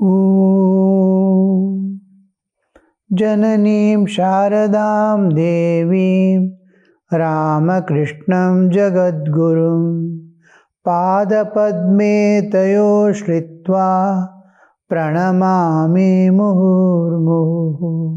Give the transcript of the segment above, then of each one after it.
Om Jananim Sharadam Devim Ramakrishnam Jagadgurum Padapadme Tayo Shritva Pranamami Muhurmuhu.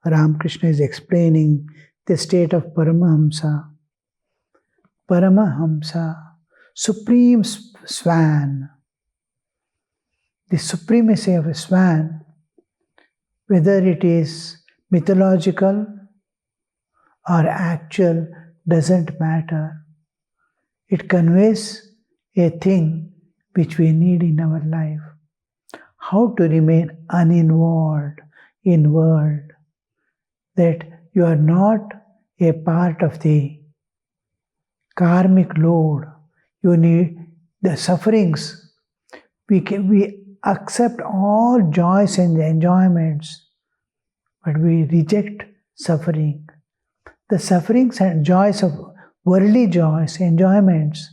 Ramakrishna is explaining the state of Paramahamsa. Paramahamsa, supreme swan. The supremacy of a swan, whether it is mythological or actual, doesn't matter. It conveys a thing which we need in our life. How to remain uninvolved in world. That you are not a part of the karmic load. You need the sufferings. We accept all joys and enjoyments, but we reject suffering. The sufferings and joys of worldly joys, enjoyments,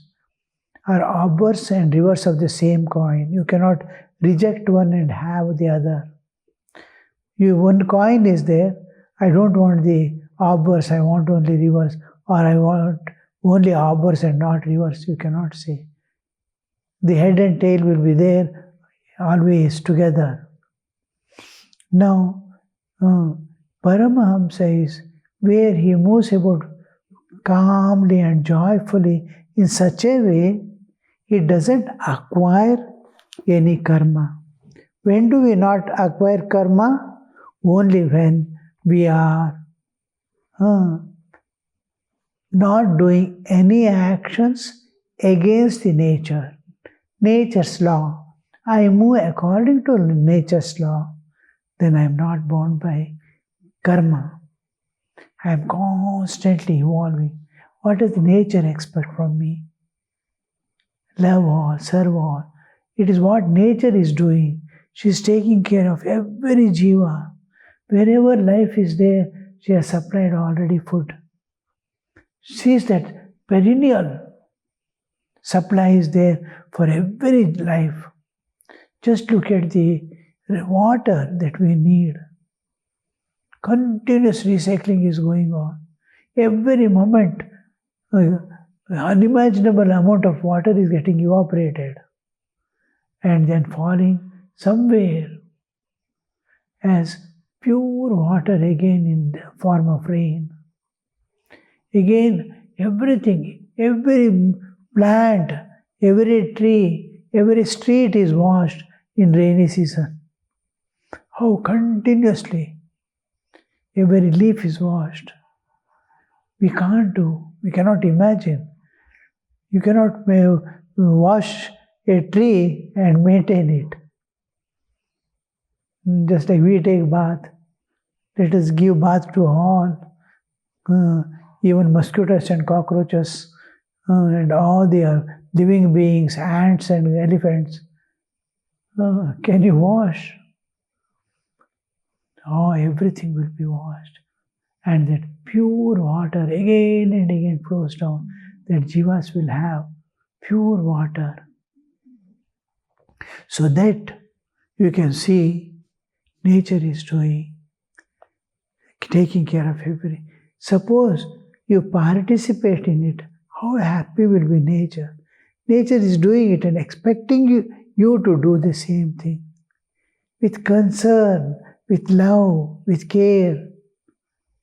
are obverse and reverse of the same coin. You cannot reject one and have the other. One coin is there. I don't want the obverse, I want only reverse, or I want only obverse and not reverse. You cannot say. The head and tail will be there always together. Now, Paramahamsa is where he moves about calmly and joyfully in such a way he doesn't acquire any karma. When do we not acquire karma? Only when we are not doing any actions against the nature, nature's law. I move according to nature's law, then I am not bound by karma. I am constantly evolving. What does nature expect from me? Love all, serve all. It is what nature is doing. She is taking care of every jiva. Wherever life is there, she has supplied already food. She is that perennial supply is there for every life. Just look at the water that we need. Continuous recycling is going on. Every moment, unimaginable amount of water is getting evaporated and then falling somewhere as pure water again in the form of rain. Again, everything, every plant, every tree, every street is washed in rainy season. How continuously every leaf is washed. We cannot imagine. You cannot wash a tree and maintain it. Just like we take bath, let us give bath to all, even mosquitoes and cockroaches, and all the living beings, ants and elephants. Can you wash? Oh, everything will be washed. And that pure water again and again flows down. That jivas will have pure water. So that you can see nature is taking care of everything. Suppose you participate in it, how happy will be nature? Nature is doing it and expecting you to do the same thing. With concern, with love, with care,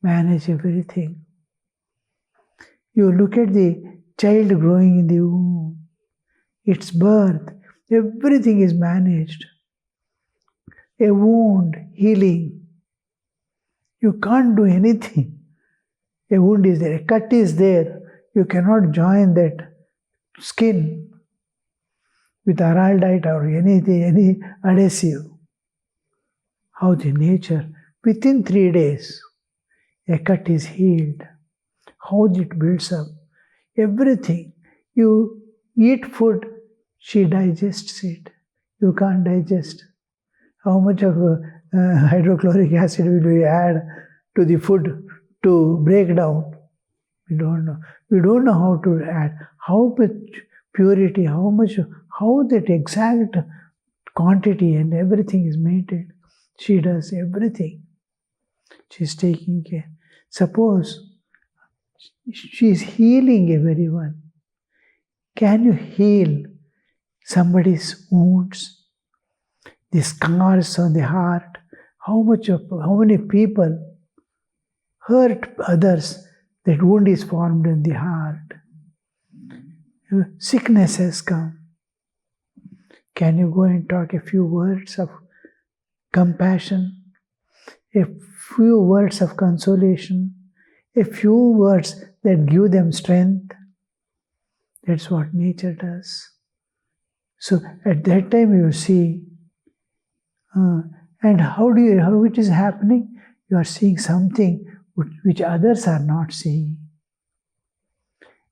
manage everything. You look at the child growing in the womb, its birth, everything is managed. A wound, healing. You can't do anything. A wound is there, a cut is there. You cannot join that skin with araldite or anything, any adhesive. How the nature, within 3 days, a cut is healed. How it builds up. Everything. You eat food, she digests it. You can't digest. How much of hydrochloric acid will we add to the food to break down? We don't know. We don't know how to add, how much purity, how that exact quantity and everything is maintained. She does everything. She's taking care. Suppose she is healing everyone. Can you heal somebody's wounds, the scars on the heart? How many people hurt others? That wound is formed in the heart. Sickness has come. Can you go and talk a few words of compassion, a few words of consolation, a few words that give them strength? That's what nature does. So at that time you see, and how it is happening? You are seeing something which others are not seeing.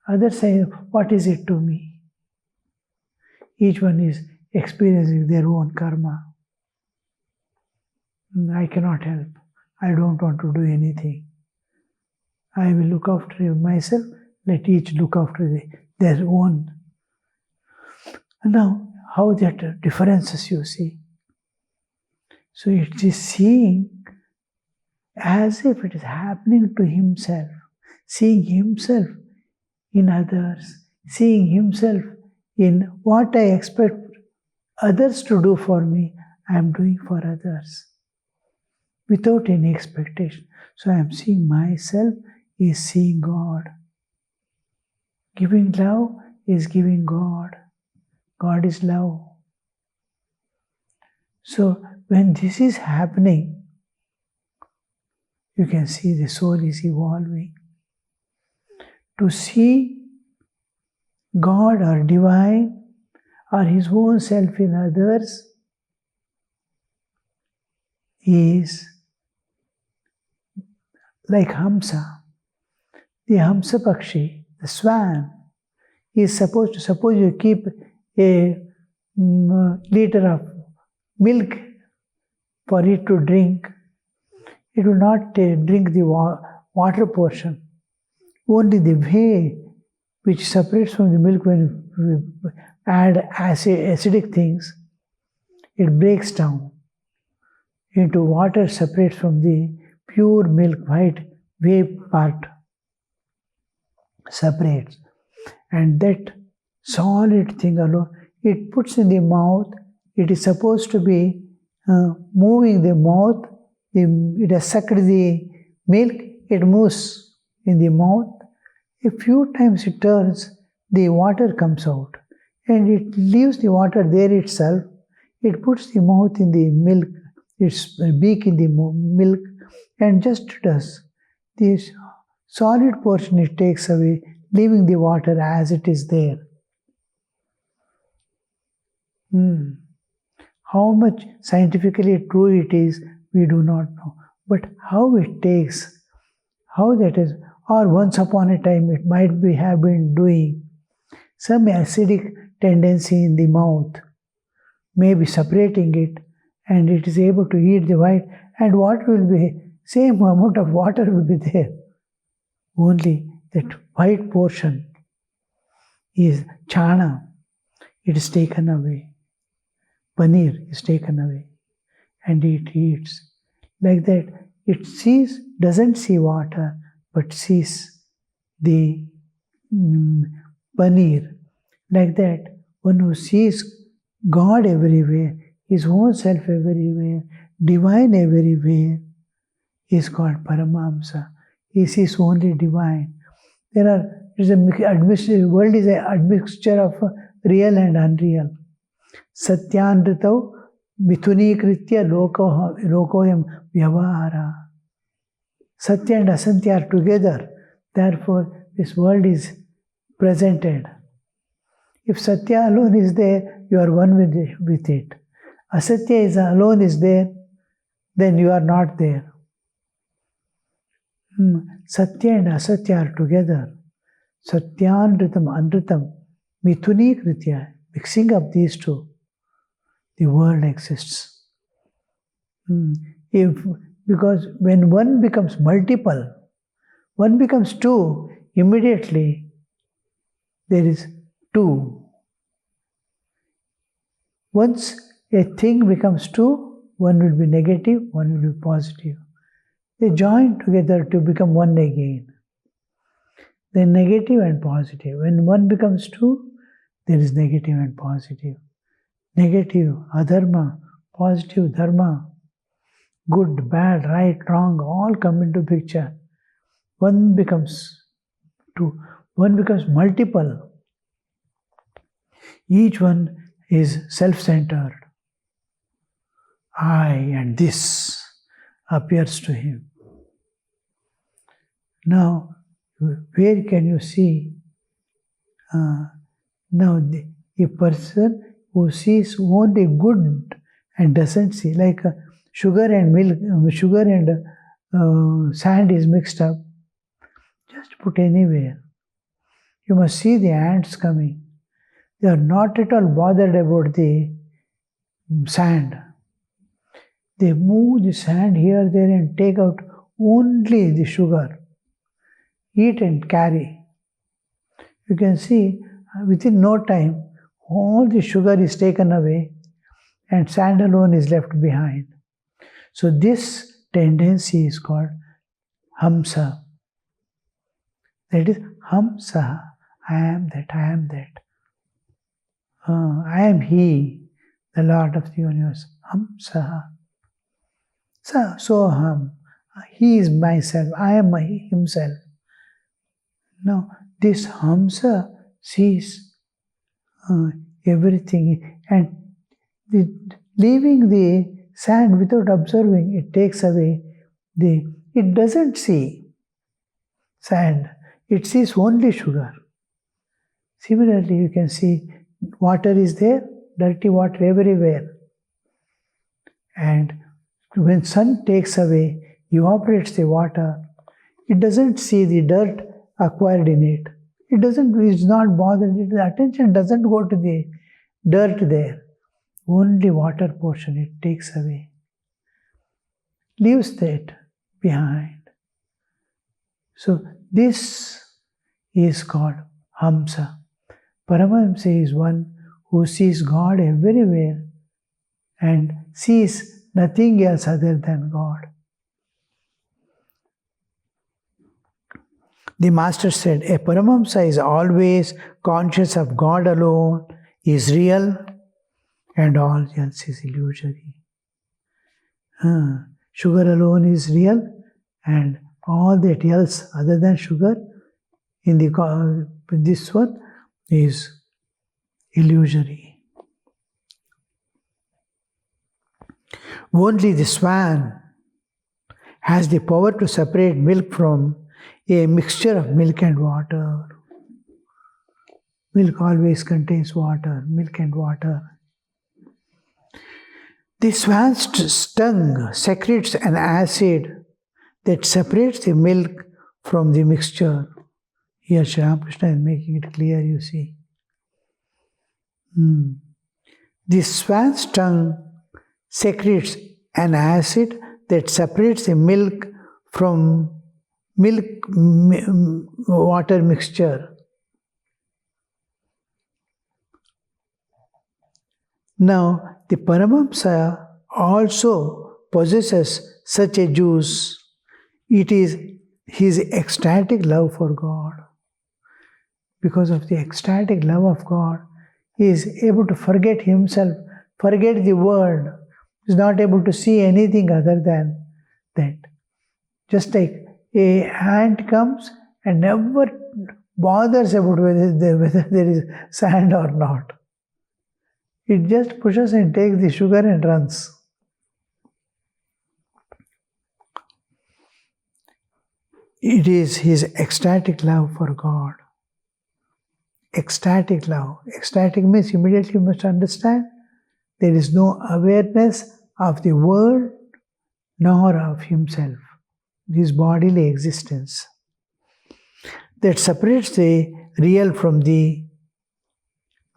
Others say, what is it to me? Each one is experiencing their own karma. I cannot help. I don't want to do anything. I will look after myself. Let each look after their own. And now, how that differences you see. So it is seeing as if it is happening to himself, seeing himself in others, seeing himself in what I expect others to do for me, I am doing for others without any expectation. So I am seeing myself is seeing God. Giving love is giving God. God is love. So when this is happening, you can see the soul is evolving. To see God or divine or his own self in others is like Hamsa. The Hamsa Pakshi, the swan, is suppose you keep a liter of milk for it to drink, it will not drink the water portion. Only the whey which separates from the milk when we add acidic things, it breaks down into water, separates from the pure milk, white whey part separates. And that solid thing alone, it puts in the mouth. It is supposed to be moving the mouth. It has sucked the milk, it moves in the mouth. A few times it turns, the water comes out. And it leaves the water there itself. It puts the mouth in the milk, its beak in the milk, and just does. This solid portion it takes away, leaving the water as it is there. How much scientifically true it is, we do not know. But how it takes, how that is, or once upon a time it might have been doing some acidic tendency in the mouth, maybe separating it, and it is able to eat the white, and what will be, same amount of water will be there. Only that white portion is chana, it is taken away. Paneer is taken away, and it eats. Like that, it sees, doesn't see water, but sees the paneer. Like that, one who sees God everywhere, his own self everywhere, divine everywhere, is called Paramahamsa. He sees only divine. The world is an admixture of real and unreal. Satyanritau mithunīkritya lokoyam vyavahara. Satya and Asantya are together. Therefore, this world is presented. If Satya alone is there, you are one with it. Asatya alone is there, then you are not there. Satya and Asatya are together. Satyanritam, Anritam, Mithunīkritya, mixing up these two, the world exists. Because when one becomes multiple, one becomes two, immediately there is two. Once a thing becomes two, one will be negative, one will be positive. They join together to become one again. Then negative and positive. When one becomes two, there is negative and positive. Negative, adharma, positive, dharma. Good, bad, right, wrong, all come into picture. One becomes two, one becomes multiple. Each one is self-centered. I and this appears to him. Now, where can you see? Now, a person who sees only good and doesn't see, like sugar and milk, sugar and sand is mixed up, just put anywhere. You must see the ants coming. They are not at all bothered about the sand. They move the sand here, there, and take out only the sugar. Eat and carry. You can see within no time, all the sugar is taken away and sand alone is left behind. So this tendency is called hamsa. That is hamsa. I am that, I am that. I am He, the Lord of the universe. Hamsa. Soham. He is myself. I am himself. Now, this hamsa sees everything, and leaving the sand without observing, it takes away it doesn't see sand, it sees only sugar. Similarly, you can see water is there, dirty water everywhere. And when sun takes away, evaporates the water, it doesn't see the dirt acquired in it. It's not bothered, the attention doesn't go to the dirt there. Only water portion it takes away. Leaves that behind. So this is called hamsa. Paramahamsa is one who sees God everywhere and sees nothing else other than God. The Master said, a Paramahamsa is always conscious of God alone, is real, and all else is illusory. Sugar alone is real, and all that else other than sugar in this one is illusory. Only the swan has the power to separate milk from a mixture of milk and water. Milk always contains water, milk and water. The swan's tongue secretes an acid that separates the milk from the mixture. Here Sri Ramakrishna is making it clear, you see. The swan's tongue secretes an acid that separates the milk from water mixture. Now, the Paramahamsa also possesses such a juice. It is his ecstatic love for God. Because of the ecstatic love of God, he is able to forget himself, forget the world. He is not able to see anything other than that. Just like a ant comes and never bothers about whether there is sand or not. It just pushes and takes the sugar and runs. It is his ecstatic love for God. Ecstatic love. Ecstatic means immediately you must understand there is no awareness of the world nor of himself, his bodily existence. That separates the real from the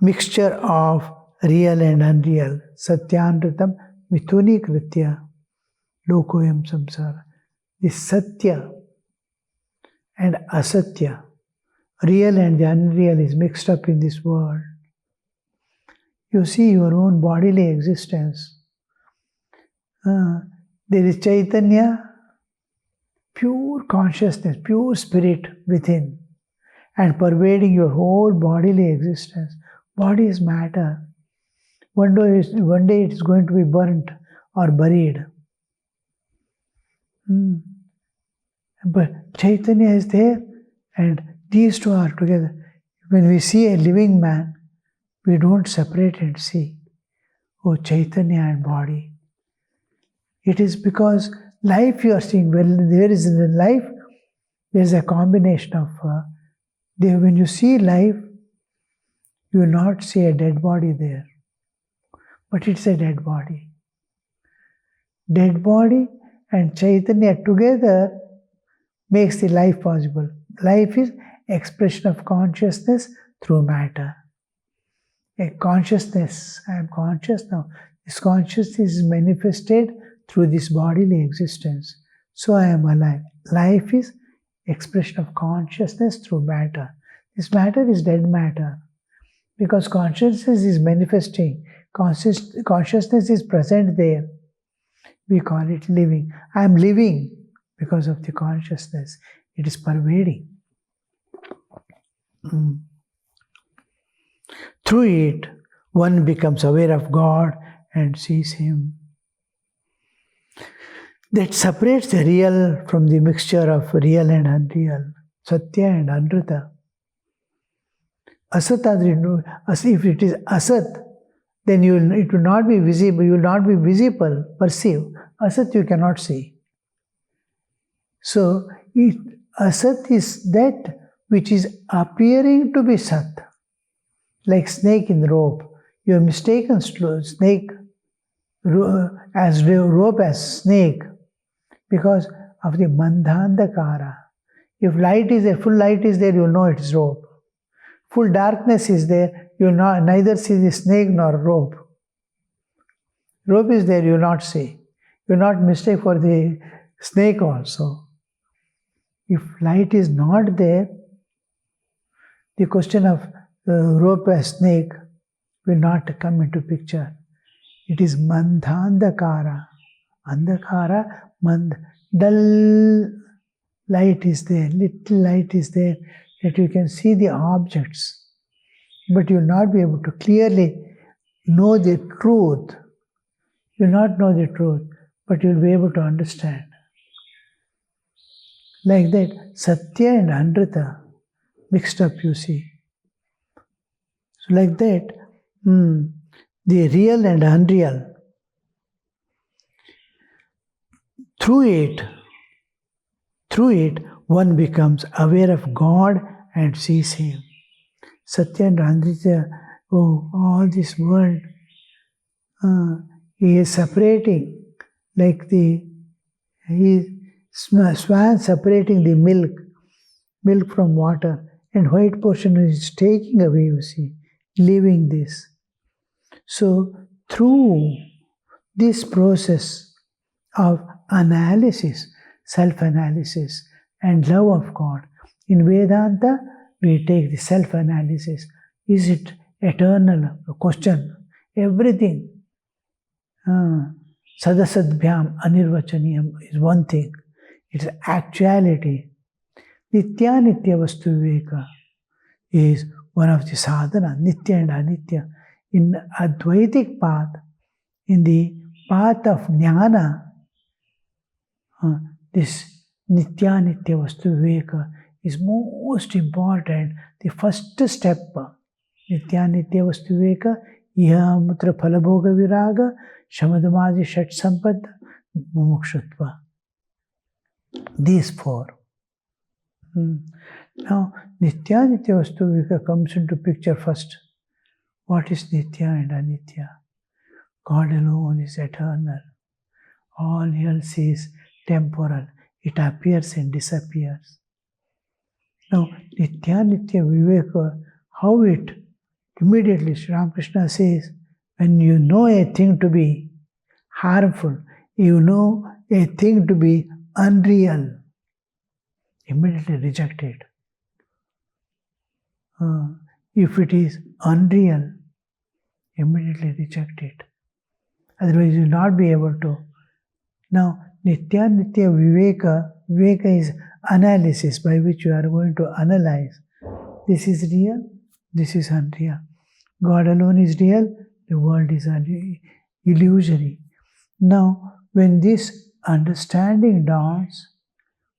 mixture of real and unreal. Satyanritam mithuni kritya. lokoyam samsara. This satya and asatya, real and the unreal, is mixed up in this world. You see your own bodily existence. There is Chaitanya, pure consciousness, pure spirit within, and pervading your whole bodily existence. Body is matter. One day it is going to be burnt or buried. But Chaitanya is there, and these two are together. When we see a living man, we don't separate and see, oh, Chaitanya and body. It is because life you are seeing, when there is in life, there is a combination of, when you see life, you will not see a dead body there. But it's a dead body. Dead body and Chaitanya together makes the life possible. Life is expression of consciousness through matter. A consciousness, I am conscious now. This consciousness is manifested through this bodily existence. So I am alive. Life is expression of consciousness through matter. This matter is dead matter. Because consciousness is manifesting. Consciousness is present there. We call it living. I am living because of the consciousness. It is pervading. Through it, one becomes aware of God and sees Him. That separates the real from the mixture of real and unreal, Satya and Anrita. Asat, if it is Asat, then it will not be visible, you will not be visible, perceive. Asat you cannot see. So, Asat is that which is appearing to be Sat. Like snake in rope. You have mistaken snake as rope as snake because of the mandhandakara. If light is there, full light is there, you will know it is rope. Full darkness is there, you will neither see the snake nor rope. Rope is there, you will not see. You will not mistake for the snake also. If light is not there, the question of rope as snake will not come into picture. It is mandhandakara. Andhakara, dull light is there, little light is there, that you can see the objects. But you will not be able to clearly know the truth. You will not know the truth, but you will be able to understand. Like that, Satya and Anrita mixed up, you see. So like that, the real and unreal, through it, one becomes aware of God and sees Him. Satya and Anrita, oh, all this world, he is separating, like swan separating the milk from water, and white portion is taking away, you see, leaving this. So, through this process of analysis, self-analysis, and love of God, in Vedanta, we take the self-analysis. Is it eternal? A question. Everything. Sadasadbhyam anirvachaniyam is one thing. It is actuality. Nitya Nitya Vastu Viveka is one of the sadhana, Nitya and Anitya. In Advaitic path, in the path of Jnana, this Nitya Nitya Vastu Viveka is most important. The first step, Nitya Nitya Vastu Viveka, Iha Mutra Phalabhoga Viraga, Shamadamaji Shat Sampada, Mumukshutva. These four. Now, Nitya Nitya Vastu Viveka comes into picture first. What is Nitya and Anitya? God alone is eternal. All else is temporal. It appears and disappears. Now, Nitya Nitya Viveka, how it immediately, Sri Ramakrishna says, when you know a thing to be harmful, you know a thing to be unreal, immediately reject it. If it is unreal, immediately reject it. Otherwise, you will not be able to. Now, Nitya Nitya Viveka. Viveka is analysis by which you are going to analyze. This is real, this is unreal. God alone is real, the world is illusory. Now, when this understanding dawns,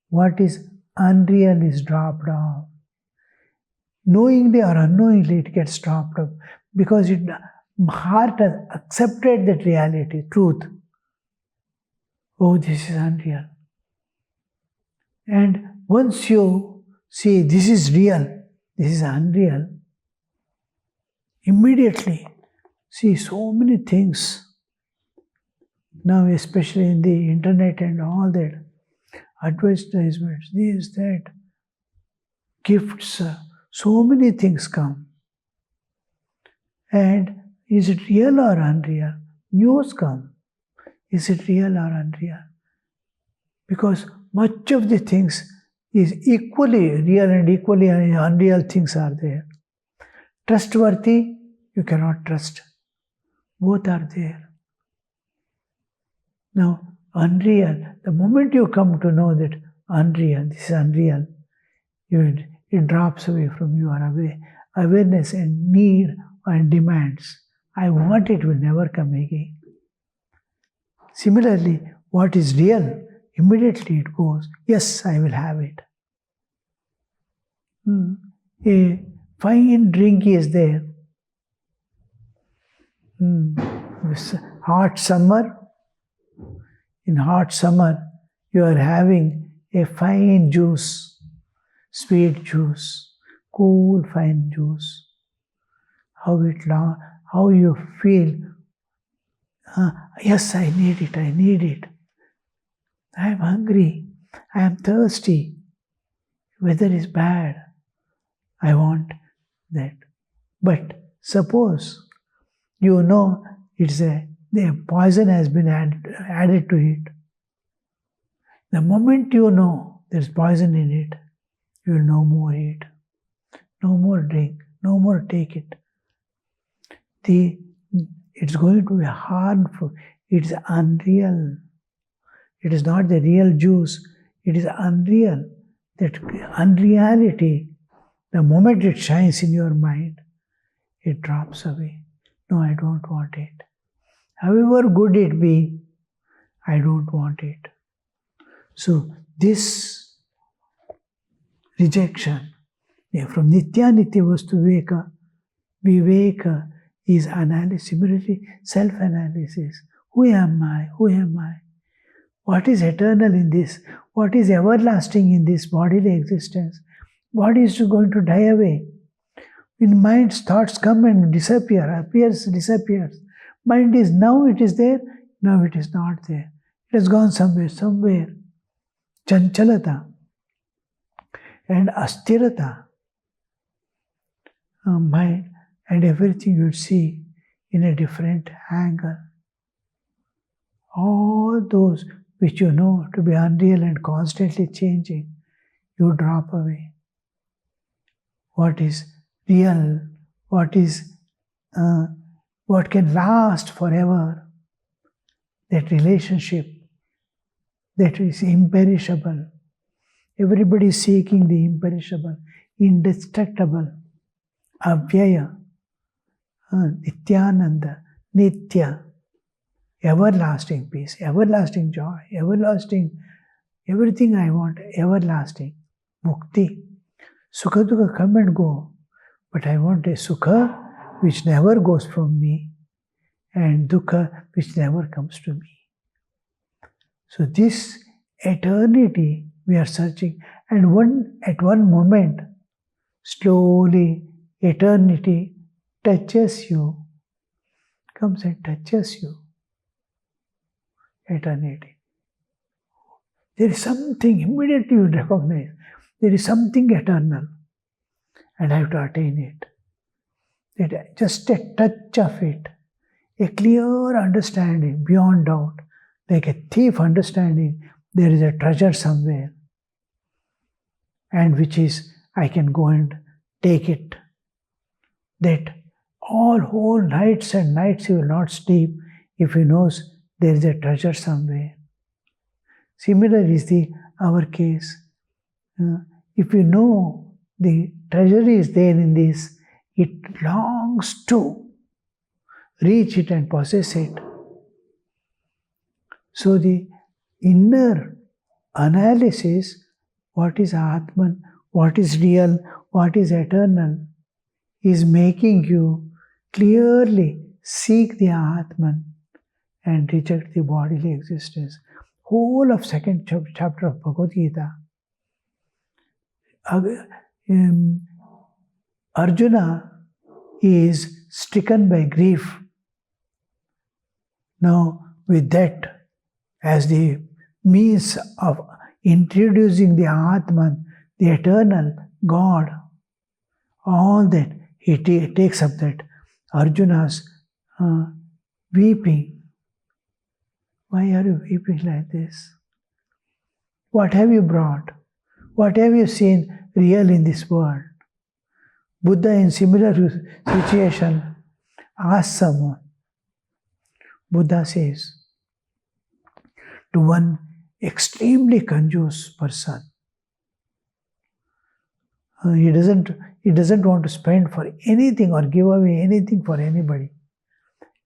what is unreal is dropped off. Knowingly or unknowingly, it gets dropped off because heart has accepted that reality, truth. Oh, this is unreal. And once you see this is real, this is unreal, immediately see so many things. Now, especially in the internet and all that, advertisements, this, that, gifts, so many things come. And is it real or unreal? News come. Is it real or unreal? Because much of the things is equally real and equally unreal things are there. Trustworthy, you cannot trust. Both are there. Now, unreal, the moment you come to know that unreal, this is unreal, it drops away from your awareness and need and demands. I want it will never come again. Similarly, what is real, immediately it goes, yes, I will have it. A fine drink is there. Hot summer. In hot summer, you are having a fine juice, sweet juice, cool, fine juice. How you feel? Yes, I need it. I need it. I am hungry. I am thirsty. Weather is bad. I want that. But suppose you know the poison has been added to it. The moment you know there's poison in it, you will no more eat, no more drink, no more take it. It's going to be harmful. It's unreal. It is not the real juice. It is unreal. That unreality, the moment it shines in your mind, it drops away. No, I don't want it. However good it be, I don't want it. So this rejection from Nitya Nitya Vastu Viveka, Viveka is analysis, similarly self-analysis. Who am I? Who am I? What is eternal in this? What is everlasting in this bodily existence? What is going to die away? In mind's thoughts come and disappear, appears, disappears. Mind is now it is there, now it is not there. It has gone somewhere. Chanchalata and asthirata. Mind and everything you see in a different angle. All those which you know to be unreal and constantly changing, you drop away. What is real, what can last forever, that relationship, that is imperishable. Everybody is seeking the imperishable, indestructible, avyaya, nityananda, nitya, everlasting peace, everlasting joy, everlasting, everything I want, everlasting, mukti. Sukha dukha come and go, but I want a sukha which never goes from me and dukkha which never comes to me. So this eternity we are searching, and at one moment, slowly eternity touches you, comes and touches you. Eternity. There is something, immediately you recognize, there is something eternal and I have to attain it. That just a touch of it, a clear understanding beyond doubt, like a thief understanding there is a treasure somewhere, and which is I can go and take it. That all whole nights and nights he will not sleep if he knows there is a treasure somewhere. Similar is our case. If you know the treasure is there in this, it longs to reach it and possess it. So the inner analysis, what is Atman, what is real, what is eternal, is making you clearly seek the Atman and reject the bodily existence. Whole of second chapter of Bhagavad Gita, Arjuna is stricken by grief. Now, with that as the means of introducing the Atman, the eternal God, all that, he takes up that Arjuna's weeping. Why are you weeping like this? What have you brought? What have you seen real in this world? Buddha in similar situation asks someone. Buddha says to one extremely conjuice person, he doesn't want to spend for anything or give away anything for anybody.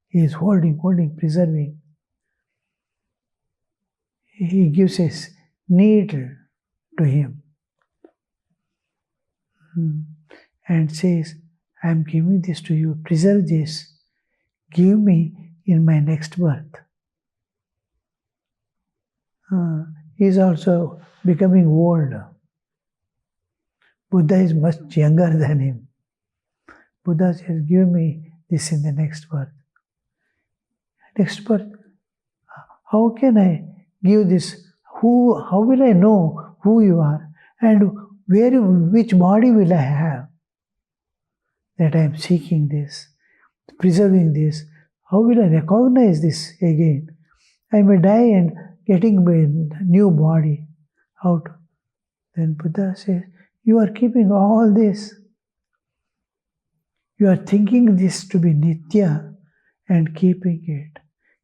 He is holding, preserving. He gives a needle to him and says, I am giving this to you, preserve this, give me in my next birth. He is also becoming old. Buddha is much younger than him. Buddha says, give me this in the next birth. Next birth, how can I give this? How will I know who you are? And which body will I have? That I am seeking this, preserving this. How will I recognize this again? I may die and getting a new body out. Then Buddha says, you are keeping all this. You are thinking this to be Nitya and keeping it.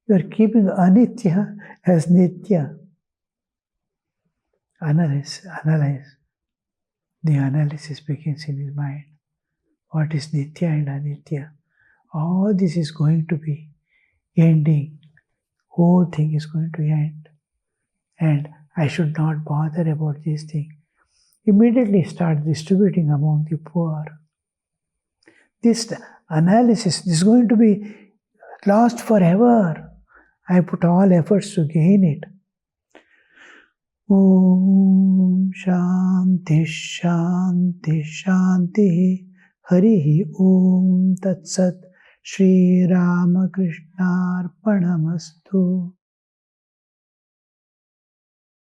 You are keeping Anitya as Nitya. Analyze. The analysis begins in his mind. What is Nitya and Anitya? All this is going to be ending. Whole thing is going to end. And I should not bother about this thing. Immediately start distributing among the poor. This analysis is going to be lost forever. I put all efforts to gain it. Om Shanti Shanti Shanti Harihi Om Tat Sat Shri Ramakrishna Arpanamastu.